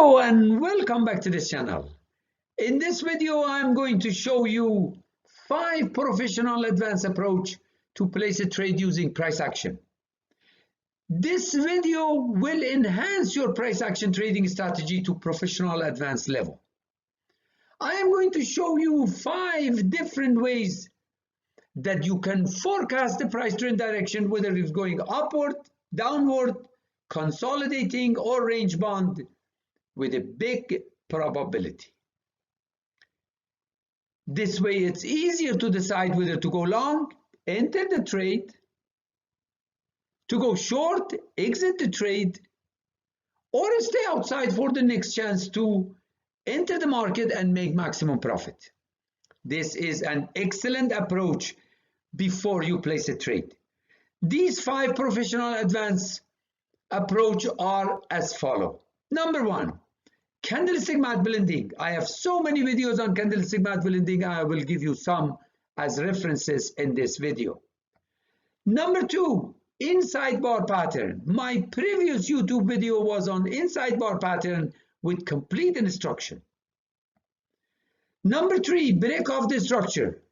Hello and welcome back to this channel. In this video, I'm going to show you 5 professional advanced approach to place a trade using price action. This video will enhance your price action trading strategy to professional advanced level. I am going to show you 5 different ways that you can forecast the price trend direction, whether it's going upward, downward, consolidating, or range bound, with a big probability. This way it's easier to decide whether to go long, enter the trade, to go short, exit the trade, or stay outside for the next chance to enter the market and make maximum profit. This is an excellent approach before you place a trade. These 5 professional advanced approach are as follow. Number 1, candlestick matte blending. I have so many videos on candlestick matte blending. I will give you some as references in this video. Number 2, inside bar pattern. My previous YouTube video was on inside bar pattern with complete instruction. Number 3, break off the structure.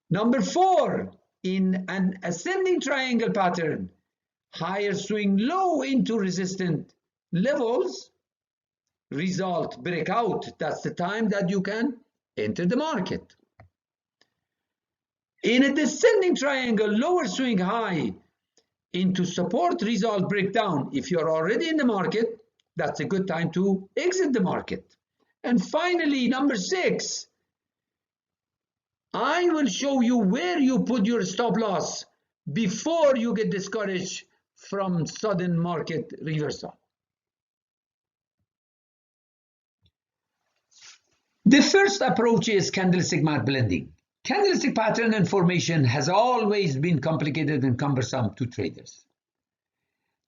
Number 4, in an ascending triangle pattern, higher swing low into resistant levels, result breakout. That's the time that you can enter the market. In a descending triangle, lower swing high into support, result breakdown. If you're already in the market, that's a good time to exit the market. And finally, number 6, I will show you where you put your stop loss before you get discouraged from sudden market reversal. The first approach is candlestick matte blending. Candlestick pattern and formation has always been complicated and cumbersome to traders.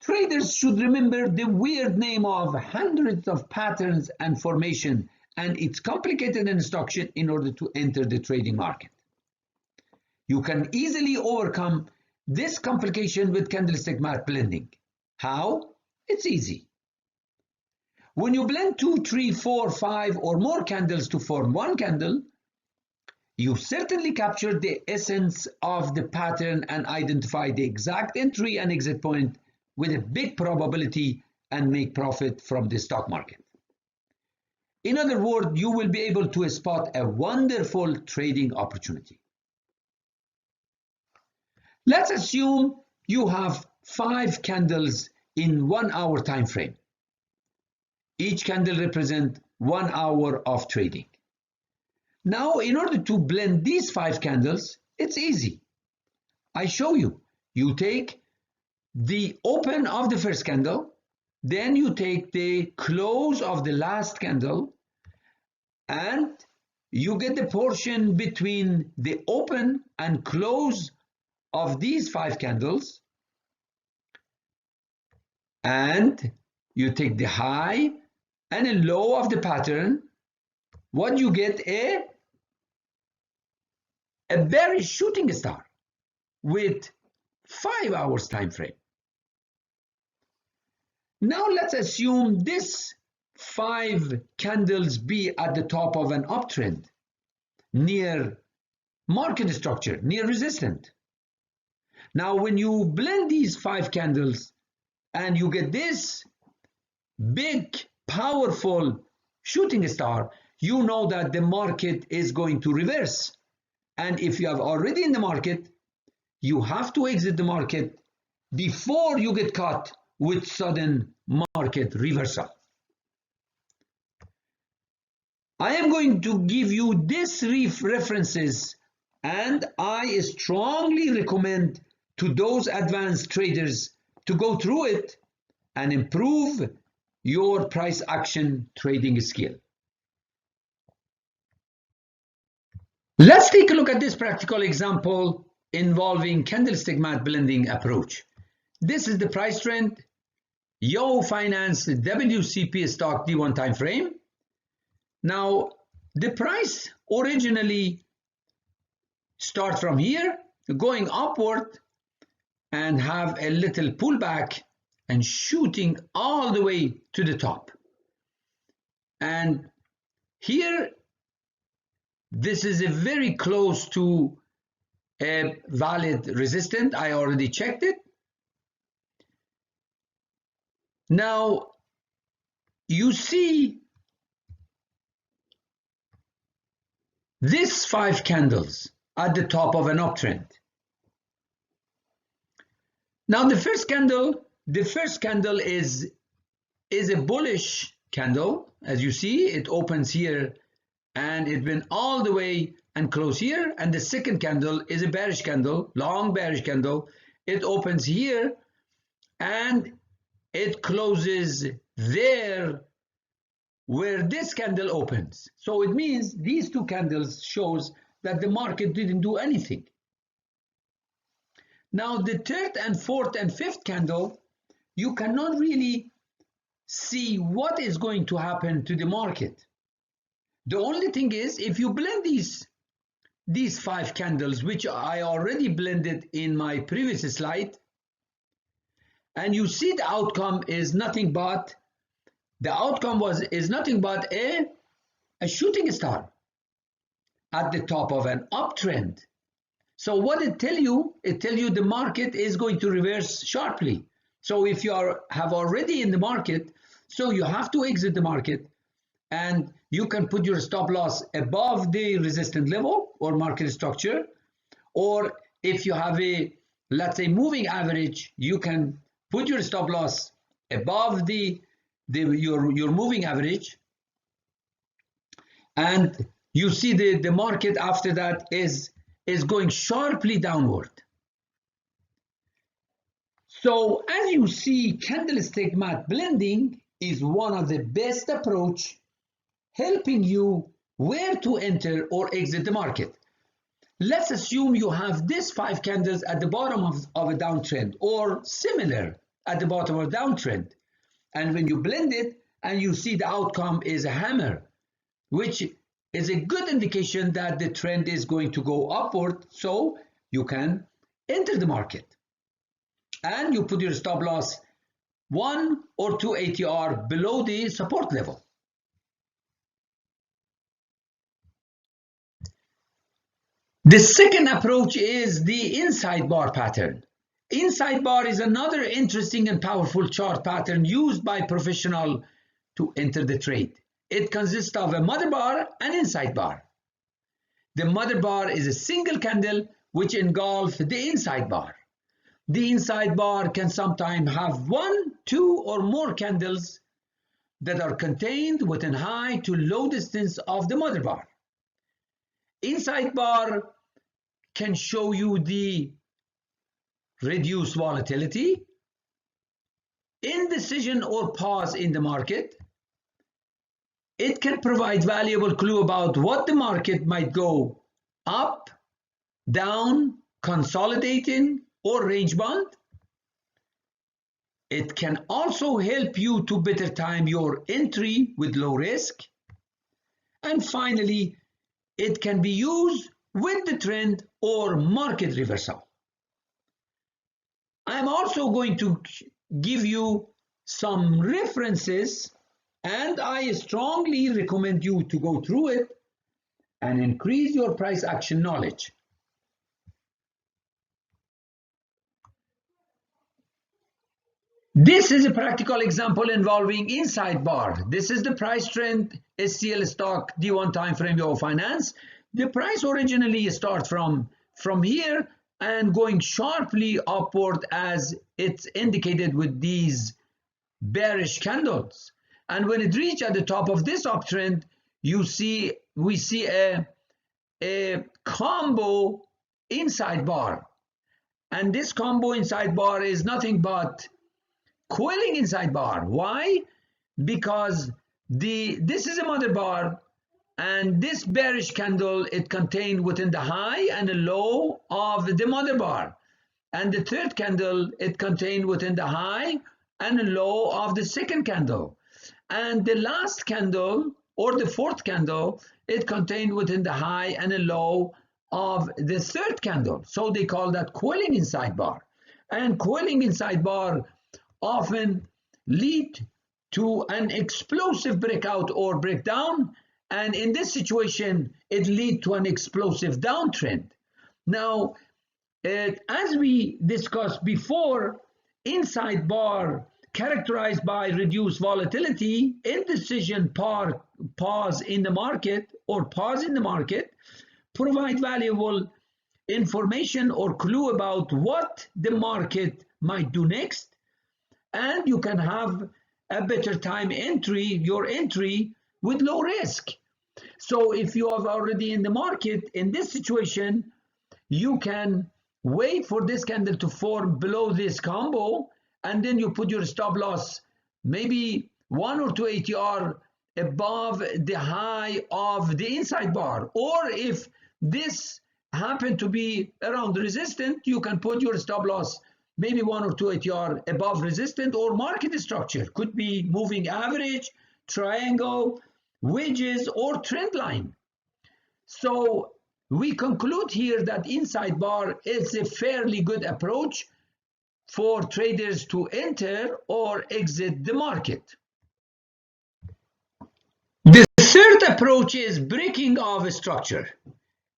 Traders should remember the weird name of hundreds of patterns and formation and its complicated instruction in order to enter the trading market. You can easily overcome this complication with candlestick matte blending. How? It's easy. When you blend 2, 3, 4, 5 or more candles to form one candle, you certainly capture the essence of the pattern and identify the exact entry and exit point with a big probability and make profit from the stock market. In other words, you will be able to spot a wonderful trading opportunity. Let's assume you have 5 candles in 1 hour time frame. Each candle represents 1 hour of trading. Now, in order to blend these 5 candles, it's easy. I show you. You take the open of the first candle, then you take the close of the last candle, and you get the portion between the open and close of these 5 candles, and you take the high and a low of the pattern. What you get? A bearish shooting star with 5 hours time frame. Now let's assume this 5 candles be at the top of an uptrend near market structure, near resistance. Now when you blend these 5 candles and you get this big powerful shooting star, you know that the market is going to reverse. And if you are already in the market, you have to exit the market before you get caught with sudden market reversal. I am going to give you these references, and I strongly recommend to those advanced traders to go through it and improve your price action trading skill. Let's take a look at this practical example involving candlestick matte blending approach. This is the price trend, Yahoo Finance WCP stock D1 time frame. Now the price originally start from here, going upward and have a little pullback and shooting all the way to the top. And here, this is a very close to a valid resistance. I already checked it. Now, you see these 5 candles at the top of an uptrend. Now, the first candle is a bullish candle. As you see, it opens here and it went all the way and close here. And the second candle is a bearish candle, long bearish candle. It opens here and it closes there where this candle opens. So it means these 2 candles shows that the market didn't do anything. Now the third and fourth and fifth candle, you cannot really see what is going to happen to the market. The only thing is, if you blend these 5 candles, which I already blended in my previous slide, and you see the outcome is nothing but a shooting star at the top of an uptrend. So what it tell you the market is going to reverse sharply. So if you have already in the market, so you have to exit the market, and you can put your stop loss above the resistance level or market structure, or if you have a, let's say, moving average, you can put your stop loss above your moving average, and you see the market after that is going sharply downward. So as you see, candlestick matte blending is one of the best approach helping you where to enter or exit the market. Let's assume you have these 5 candles at the bottom of a downtrend or similar at the bottom of a downtrend. And when you blend it and you see the outcome is a hammer, which is a good indication that the trend is going to go upward, so you can enter the market. And you put your stop loss 1 or 2 ATR below the support level. The second approach is the inside bar pattern. Inside bar is another interesting and powerful chart pattern used by professionals to enter the trade. It consists of a mother bar and inside bar. The mother bar is a single candle which engulfs the inside bar. The inside bar can sometimes have 1, 2, or more candles that are contained within high to low distance of the mother bar. Inside bar can show you the reduced volatility, indecision or pause in the market. It can provide valuable clue about what the market might go up, down, consolidating, or range bound. It can also help you to better time your entry with low risk. And finally, it can be used with the trend or market reversal. I'm also going to give you some references, and I strongly recommend you to go through it and increase your price action knowledge. This is a practical example involving inside bar. This is the price trend SCL stock D1 time frame Yahoo Finance. The price originally starts from here and going sharply upward as it's indicated with these bearish candles. And when it reaches at the top of this uptrend, we see a combo inside bar. And this combo inside bar is nothing but coiling inside bar. Why? Because this is a mother bar, and this bearish candle, it contained within the high and the low of the mother bar. And the third candle, it contained within the high and the low of the second candle. And the last candle, or the fourth candle, it contained within the high and the low of the third candle. So they call that coiling inside bar. And coiling inside bar often lead to an explosive breakout or breakdown, and in this situation it leads to an explosive downtrend. Now, as we discussed before, inside bar characterized by reduced volatility, indecision, pause in the market provide valuable information or clue about what the market might do next, and you can have a better time your entry with low risk. So if you are already in the market, in this situation, you can wait for this candle to form below this combo, and then you put your stop loss maybe 1 or 2 ATR above the high of the inside bar. Or if this happened to be around resistance, you can put your stop loss maybe 1 or 2 ATR above resistance or market structure. Could be moving average, triangle, wedges, or trend line. So we conclude here that inside bar is a fairly good approach for traders to enter or exit the market. The third approach is breaking of a structure.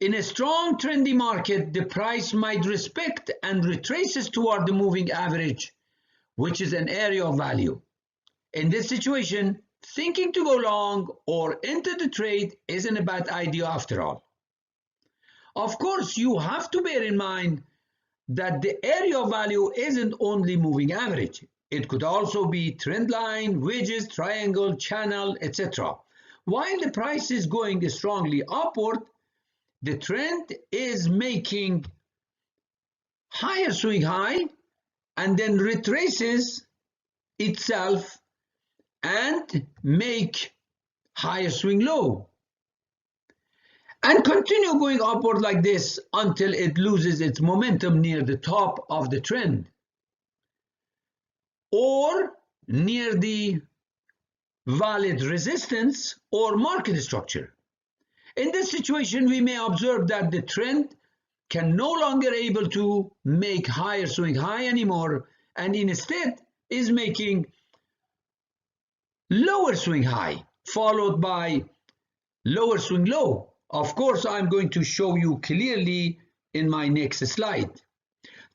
In a strong trendy market, the price might respect and retraces toward the moving average, which is an area of value. In this situation, thinking to go long or enter the trade isn't a bad idea after all. Of course, you have to bear in mind that the area of value isn't only moving average. It could also be trend line, wedges, triangle, channel, etc. While the price is going strongly upward, the trend is making higher swing high and then retraces itself and make higher swing low, and continue going upward like this until it loses its momentum near the top of the trend or near the valid resistance or market structure. In this situation, we may observe that the trend can no longer able to make higher swing high anymore, and instead is making lower swing high followed by lower swing low. Of course, I'm going to show you clearly in my next slide.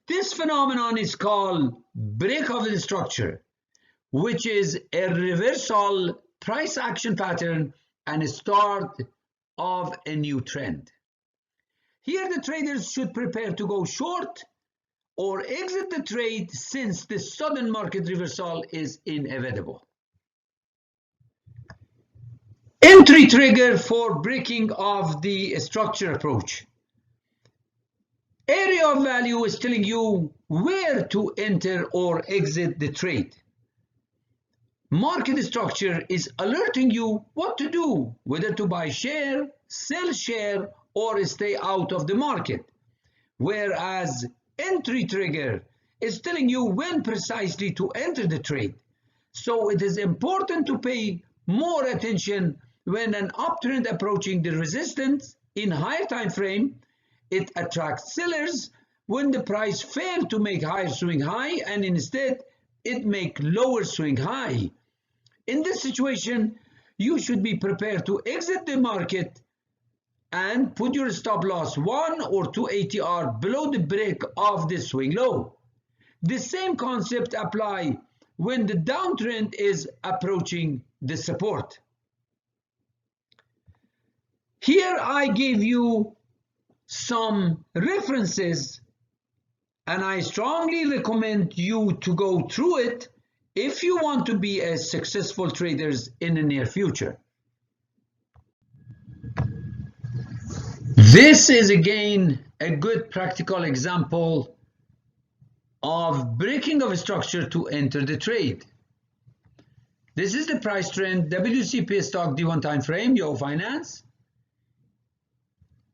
This phenomenon is called break of the structure, which is a reversal price action pattern and a start of a new trend. Here the traders should prepare to go short or exit the trade since the sudden market reversal is inevitable. Entry trigger for breaking of the structure approach. Area of value is telling you where to enter or exit the trade. Market structure is alerting you what to do, whether to buy share, sell share, or stay out of the market. Whereas entry trigger is telling you when precisely to enter the trade. So it is important to pay more attention when an uptrend approaching the resistance in higher time frame. It attracts sellers when the price fails to make higher swing high and instead it make lower swing high. In this situation, you should be prepared to exit the market and put your stop loss 1 or 2 ATR below the break of the swing low. The same concept apply when the downtrend is approaching the support. Here I give you some references and I strongly recommend you to go through it if you want to be as successful traders in the near future. This is again a good practical example of breaking of a structure to enter the trade. This is the price trend, WCP stock D1 time frame, Yahoo Finance.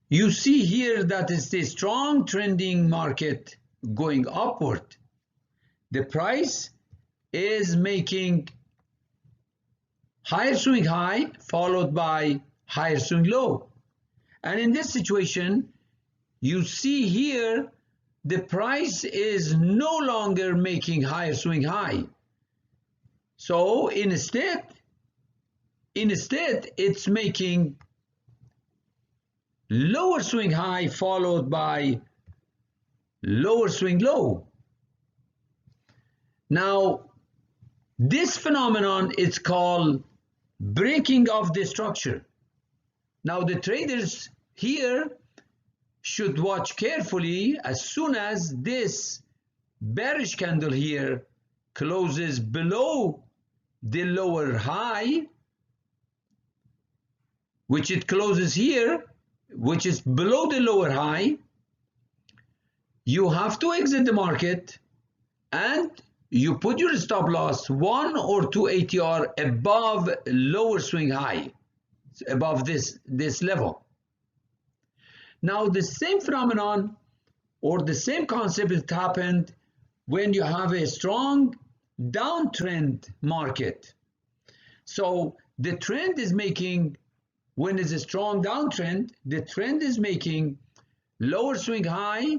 You see here that it's the strong trending market going upward. The price is making higher swing high followed by higher swing low. And in this situation, you see here the price is no longer making higher swing high. So instead it's making lower swing high followed by lower swing low. Now this phenomenon is called breaking of the structure. Now the traders here should watch carefully. As soon as this bearish candle here closes below the lower high, which it closes here, which is below the lower high, you have to exit the market and you put your stop loss 1 or 2 ATR above lower swing high, above this level. Now the same phenomenon or the same concept has happened when you have a strong downtrend market. So the trend is making, when it's a strong downtrend, the trend is making lower swing high,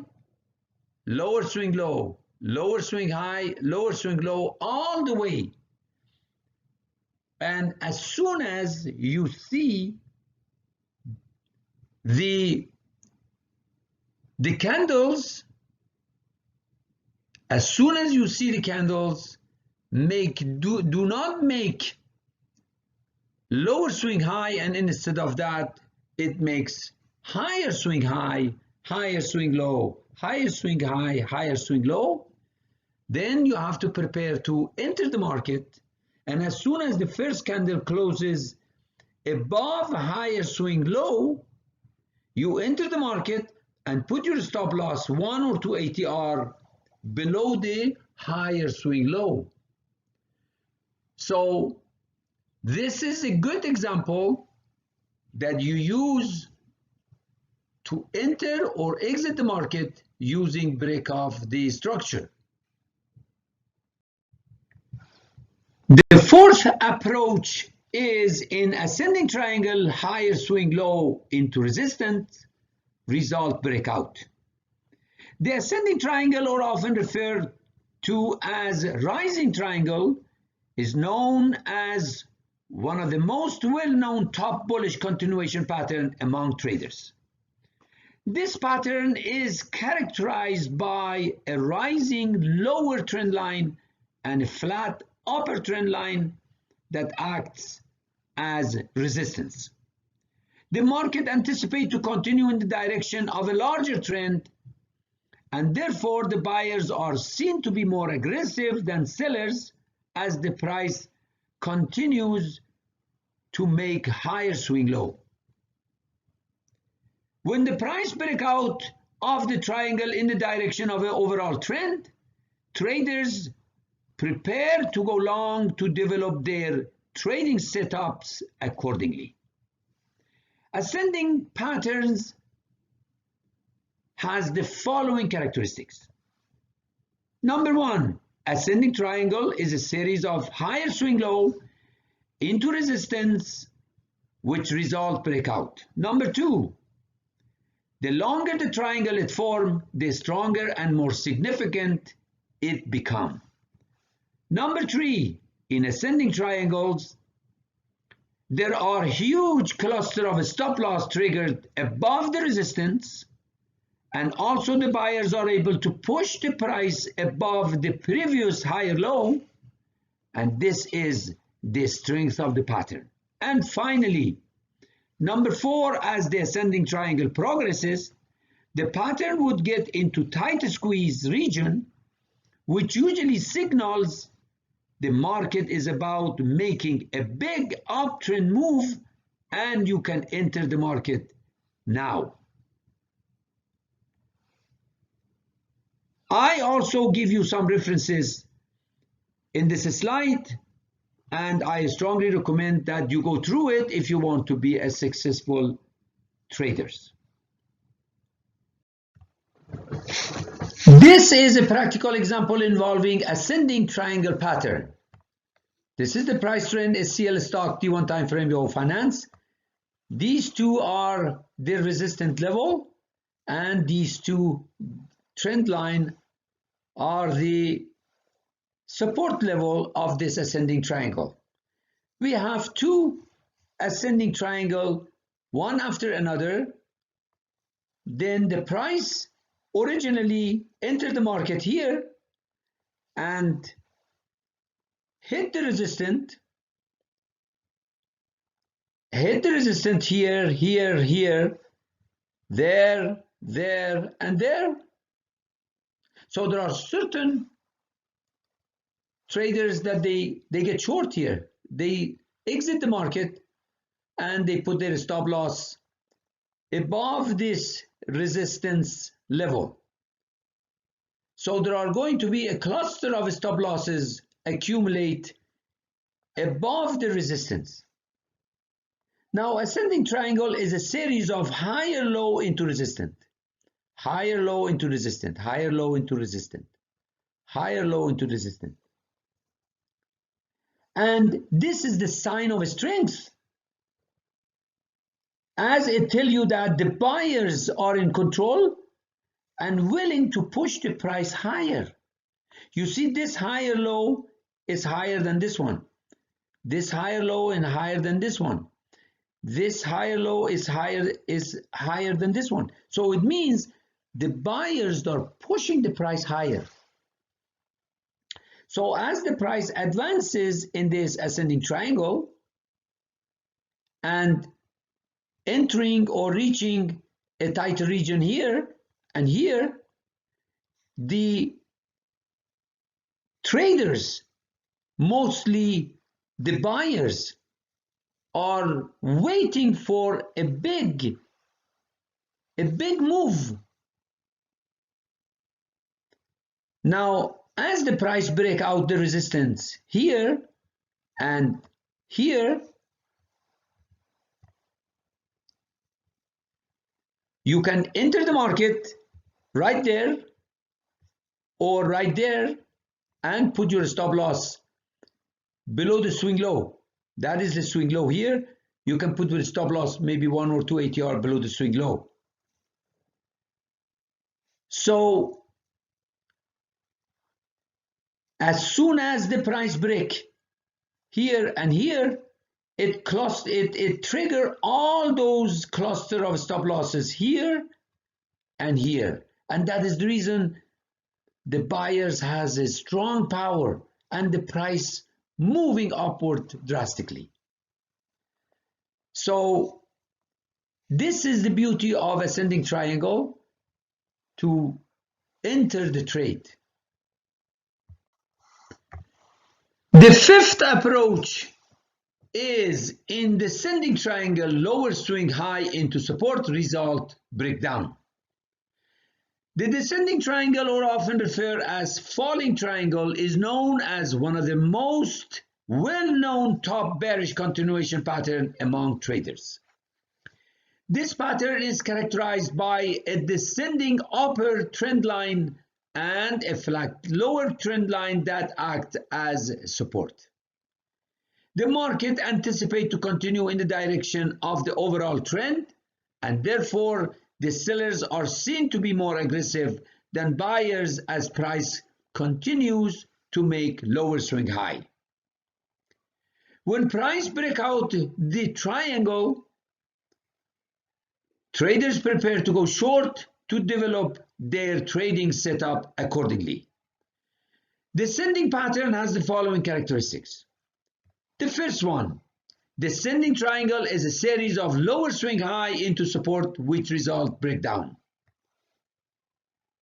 lower swing low, lower swing high, lower swing low, all the way. And as soon as you see the candles, as soon as you see the candles do not make lower swing high, and instead of that it makes higher swing high, higher swing low, higher swing high, higher swing low, then you have to prepare to enter the market. And as soon as the first candle closes above higher swing low, you enter the market and put your stop loss 1 or 2 ATR below the higher swing low. So this is a good example that you use to enter or exit the market using break of the structure. The fourth approach is in ascending triangle, higher swing low into resistance, result breakout. The ascending triangle, or often referred to as rising triangle, is known as one of the most well-known top bullish continuation pattern among traders. This pattern is characterized by a rising lower trend line and a flat upper trend line that acts as resistance. The market anticipates to continue in the direction of a larger trend, and therefore the buyers are seen to be more aggressive than sellers as the price continues to make higher swing low. When the price breaks out of the triangle in the direction of an overall trend, traders prepare to go long to develop their trading setups accordingly. Ascending patterns has the following characteristics. Number one, ascending triangle is a series of higher swing low into resistance which result breakout. Number two, the longer the triangle it forms, the stronger and more significant it becomes. Number three, in ascending triangles, there are huge clusters of stop loss triggered above the resistance, and also the buyers are able to push the price above the previous higher low, and this is the strength of the pattern. And finally, number four, as the ascending triangle progresses, the pattern would get into tight squeeze region, which usually signals the market is about making a big uptrend move and you can enter the market now. I also give you some references in this slide, and I strongly recommend that you go through it if you want to be a successful traders. This is a practical example involving ascending triangle pattern. This is the price trend SCL stock D1 time frame Yahoo Finance. These two are the resistance level, and these two trend line are the support level of this ascending triangle. We have two ascending triangle, one after another. Then the price originally entered the market here and hit the resistance here, here, there, and there. So there are certain traders that they get short here. They exit the market and they put their stop loss above this resistance level. So there are going to be a cluster of stop losses accumulate above the resistance. Now, ascending triangle is a series of higher low into resistance, higher low into resistance, higher low into resistance, higher low into resistance. And this is the sign of strength, as it tells you that the buyers are in control and willing to push the price higher. You see, this higher low is higher than this one. This higher low and higher than this one. This higher low is higher than this one. So it means the buyers are pushing the price higher. So as the price advances in this ascending triangle and entering or reaching a tighter region here and here, the traders, mostly the buyers, are waiting for a big move. Now, as the price break out the resistance here and here, you can enter the market right there or right there and put your stop loss below the swing low. That is the swing low here. You can put your stop loss maybe 1 or 2 ATR below the swing low. So as soon as the price break here and here, it trigger all those cluster of stop losses here and here. And that is the reason the buyers has a strong power and the price moving upward drastically. So this is the beauty of ascending triangle to enter the trade. The fifth approach is in descending triangle, lower swing high into support, result breakdown. The descending triangle, or often referred as falling triangle, is known as one of the most well-known top bearish continuation pattern among traders. This pattern is characterized by a descending upper trend line and a flat lower trend line that act as support. The market anticipates to continue in the direction of the overall trend, and therefore the sellers are seen to be more aggressive than buyers as price continues to make lower swing high. When price break out the triangle, traders prepare to go short to develop their trading setup accordingly. Descending pattern has the following characteristics. The first one, descending triangle is a series of lower swing high into support which result breakdown.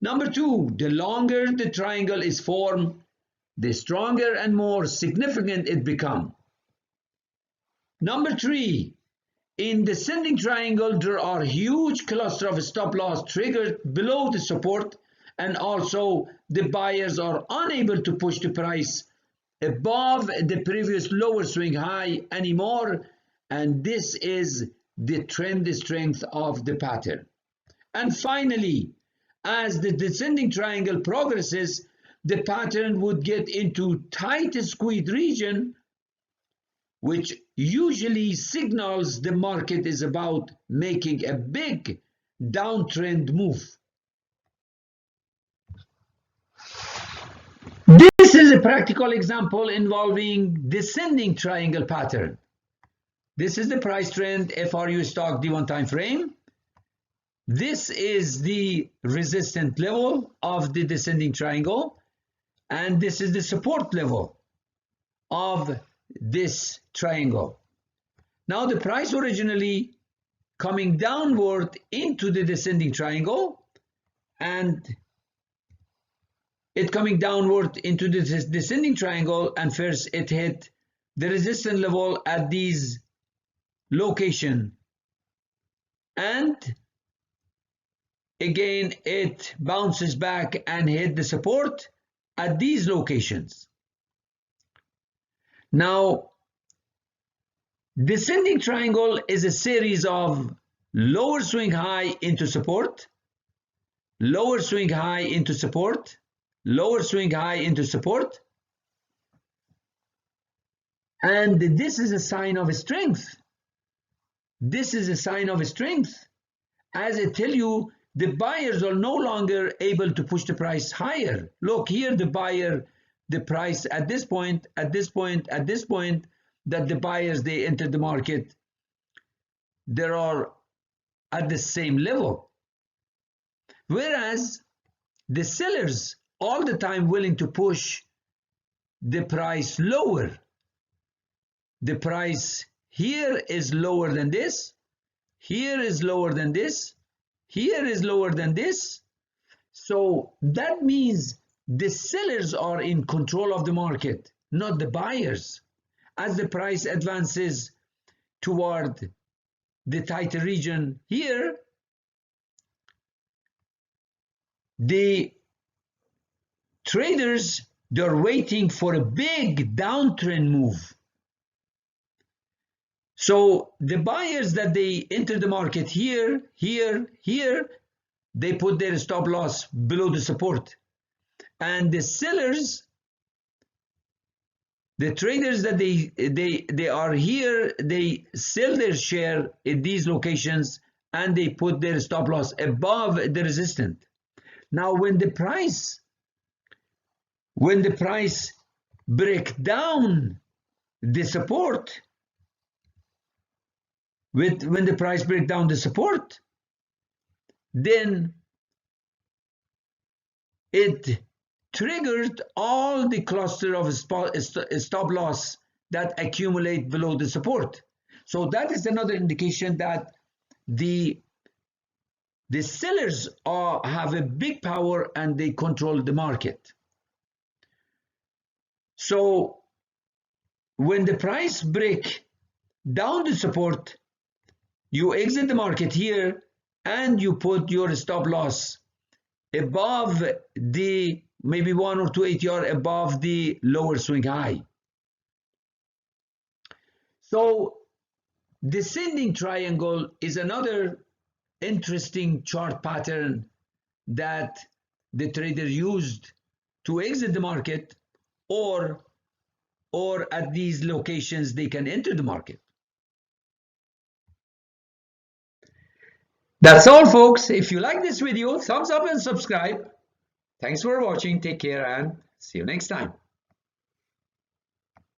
Number two, the longer the triangle is formed, the stronger and more significant it becomes. Number three, in descending triangle, there are huge cluster of stop loss triggered below the support, and also the buyers are unable to push the price above the previous lower swing high anymore, and this is the trend strength of the pattern. And finally, as the descending triangle progresses, the pattern would get into tight squeeze region, which usually signals the market is about making a big downtrend move. This This is a practical example involving descending triangle pattern. This is the price trend FRU stock D1 time frame. This is the resistance level of the descending triangle, and this is the support level of this triangle. Now the price originally coming downward into the descending triangle, and it coming downward into the descending triangle, and first it hit the resistance level at these location, and again it bounces back and hit the support at these locations. Now descending triangle is a series of lower swing high into support, lower swing high into support, lower swing high into support, and this is a sign of strength. This is a sign of strength. As I tell you, the buyers are no longer able to push the price higher. Look here, the buyer, the price at this point, at this point, at this point, that the buyers, they entered the market, they are at the same level. Whereas the sellers all the time willing to push the price lower. The price here is lower than this, here is lower than this, here is lower than this. So that means the sellers are in control of the market, not the buyers. As the price advances toward the tighter region here, the traders, they're waiting for a big downtrend move. So the buyers that they enter the market here, here, here, they put their stop loss below the support. And the sellers, the traders that they are here, they sell their share in these locations and they put their stop loss above the resistance. Now when the price break down the support, when the price break down the support, then it triggered all the cluster of stop loss that accumulate below the support. So that is another indication that the sellers have a big power and they control the market. So when the price break down the support, you exit the market here and you put your stop loss above the maybe 1 or 2 ATR above the lower swing high. So descending triangle is another interesting chart pattern that the trader used to exit the market, or at these locations they can enter the market. That's all, folks. If you like this video, thumbs up and subscribe. Thanks for watching. Take care and see you next time.